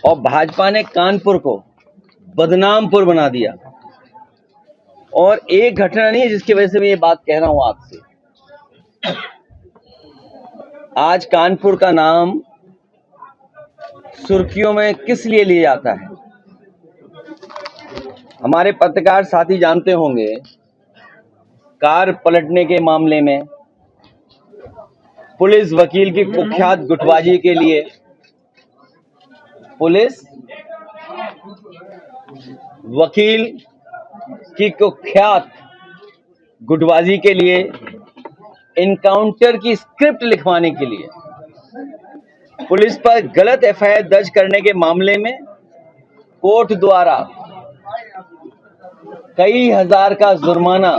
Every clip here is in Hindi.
और भाजपा ने कानपुर को बदनामपुर बना दिया। और एक घटना नहीं है जिसकी वजह से मैं ये बात कह रहा हूं आपसे। आज कानपुर का नाम सुर्खियों में किस लिए लिया जाता है? हमारे पत्रकार साथी जानते होंगे, कार पलटने के मामले में पुलिस वकील की कुख्यात गुटबाजी के लिए, पुलिस वकील की कुख्यात गुटबाजी के लिए, इनकाउंटर की स्क्रिप्ट लिखवाने के लिए, पुलिस पर गलत एफआईआर दर्ज करने के मामले में कोर्ट द्वारा कई हजार का जुर्माना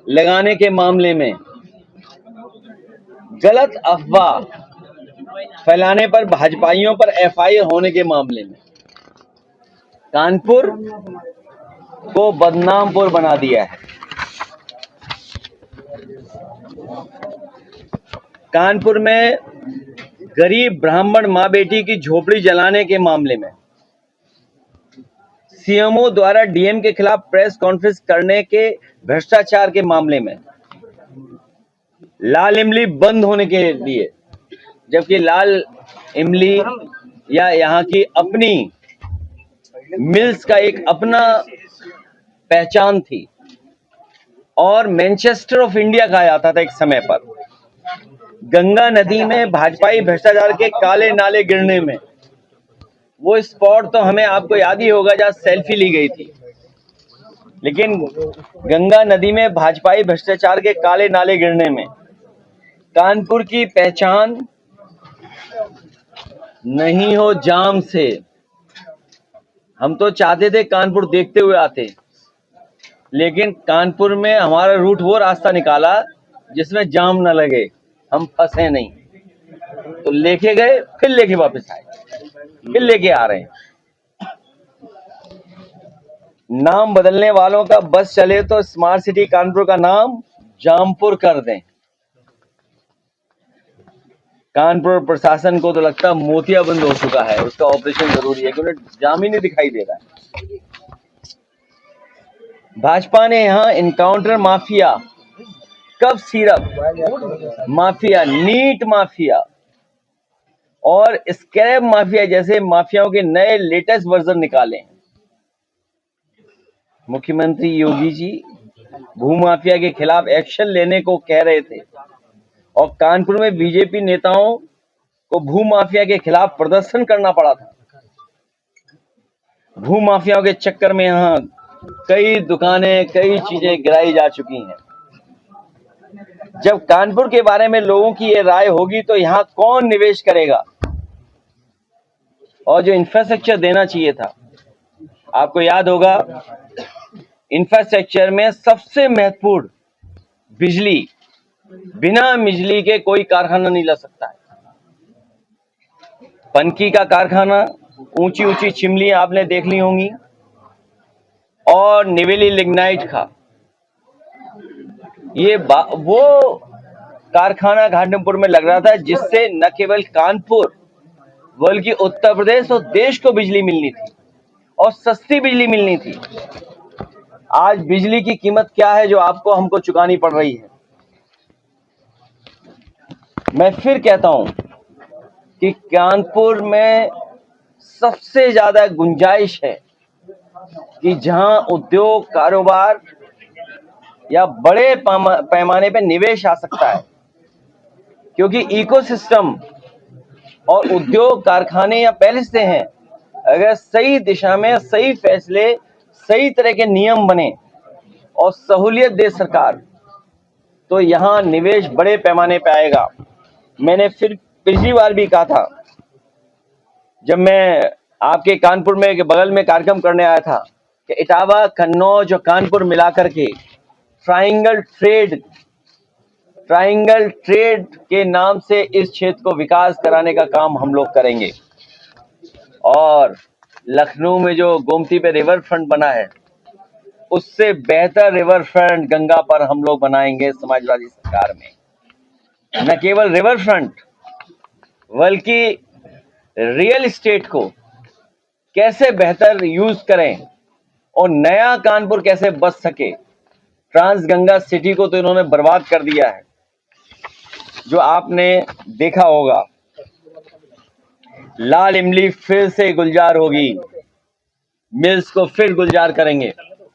लगाने के मामले में, गलत अफवाह फैलाने पर भाजपाइयों पर एफआईआर होने के मामले में कानपुर को बदनामपुर बना दिया है। कानपुर में गरीब ब्राह्मण मां बेटी की झोपड़ी जलाने के मामले में, सीएमओ द्वारा डीएम के खिलाफ प्रेस कॉन्फ्रेंस करने के भ्रष्टाचार के मामले में, लाल इमली बंद होने के लिए, जबकि लाल इमली या यहाँ की अपनी मिल्स का एक अपना पहचान थी और मैनचेस्टर ऑफ इंडिया कहा जाता था एक समय पर। गंगा नदी में भाजपाई भ्रष्टाचार के काले नाले गिरने में, वो स्पॉट तो हमें आपको याद ही होगा जहां सेल्फी ली गई थी। लेकिन गंगा नदी में भाजपाई भ्रष्टाचार के काले नाले गिरने में कानपुर की पहचान नहीं हो जाम से। हम तो चाहते थे कानपुर देखते हुए आते, लेकिन कानपुर में हमारा रूट वो रास्ता निकाला जिसमें जाम न लगे, हम फंसे नहीं। तो लेके गए, फिर लेके वापस आए, फिर लेके आ रहे हैं। नाम बदलने वालों का बस चले तो स्मार्ट सिटी कानपुर का नाम जामपुर कर दें। कानपुर प्रशासन को तो लगता है मोतियाबंद हो चुका है, उसका ऑपरेशन जरूरी है, क्योंकि जाम ही नहीं दिखाई दे रहा है। भाजपा ने यहां encounter mafia, cough syrup mafia, NEET mafia और स्क्रैप माफिया जैसे माफियाओं के नए लेटेस्ट वर्जन निकाले हैं। मुख्यमंत्री योगी जी भूमाफिया के खिलाफ एक्शन लेने को कह रहे थे और कानपुर में बीजेपी नेताओं को भूमाफिया के खिलाफ प्रदर्शन करना पड़ा था। भूमाफियाओं के चक्कर में यहां कई दुकानें, कई चीजें गिराई जा चुकी हैं। जब कानपुर के बारे में लोगों की ये राय होगी तो यहां कौन निवेश करेगा? और जो इंफ्रास्ट्रक्चर देना चाहिए था, आपको याद होगा, इंफ्रास्ट्रक्चर में सबसे महत्वपूर्ण बिजली, बिना बिजली के कोई कारखाना नहीं लग सकता है। पनकी का कारखाना, ऊंची ऊंची चिमनी आपने देख ली होंगी, और निवेली लिग्नाइट का ये वो कारखाना घाटमपुर में लग रहा था जिससे न केवल कानपुर बल्कि उत्तर प्रदेश और देश को बिजली मिलनी थी और सस्ती बिजली मिलनी थी। आज बिजली की कीमत क्या है जो आपको हमको चुकानी पड़ रही है? मैं फिर कहता हूं कि कानपुर में सबसे ज्यादा गुंजाइश है कि जहां उद्योग, कारोबार या बड़े पैमाने पर निवेश आ सकता है, क्योंकि इकोसिस्टम और उद्योग कारखाने या पहले से हैं। अगर सही दिशा में सही फैसले, सही तरह के नियम बने और सहूलियत दे सरकार, तो यहां निवेश बड़े पैमाने पर आएगा। मैंने फिर पिछली बार भी कहा था, जब मैं आपके कानपुर में के बगल में कार्यक्रम करने आया था, कि इटावा, कन्नौज और कानपुर मिलाकर के ट्राइंगल ट्रेड के नाम से इस क्षेत्र को विकास कराने का काम हम लोग करेंगे। और लखनऊ में जो गोमती पे रिवर फ्रंट बना है, उससे बेहतर रिवर फ्रंट गंगा पर हम लोग बनाएंगे समाजवादी सरकार में। न केवल रिवर फ्रंट, बल्कि रियल एस्टेट को कैसे बेहतर यूज करें और नया कानपुर कैसे बच सके। ट्रांसगंगा सिटी को तो इन्होंने बर्बाद कर दिया है, जो आपने देखा होगा। लाल इमली फिर से गुलजार होगी, मिल्स को फिर गुलजार करेंगे।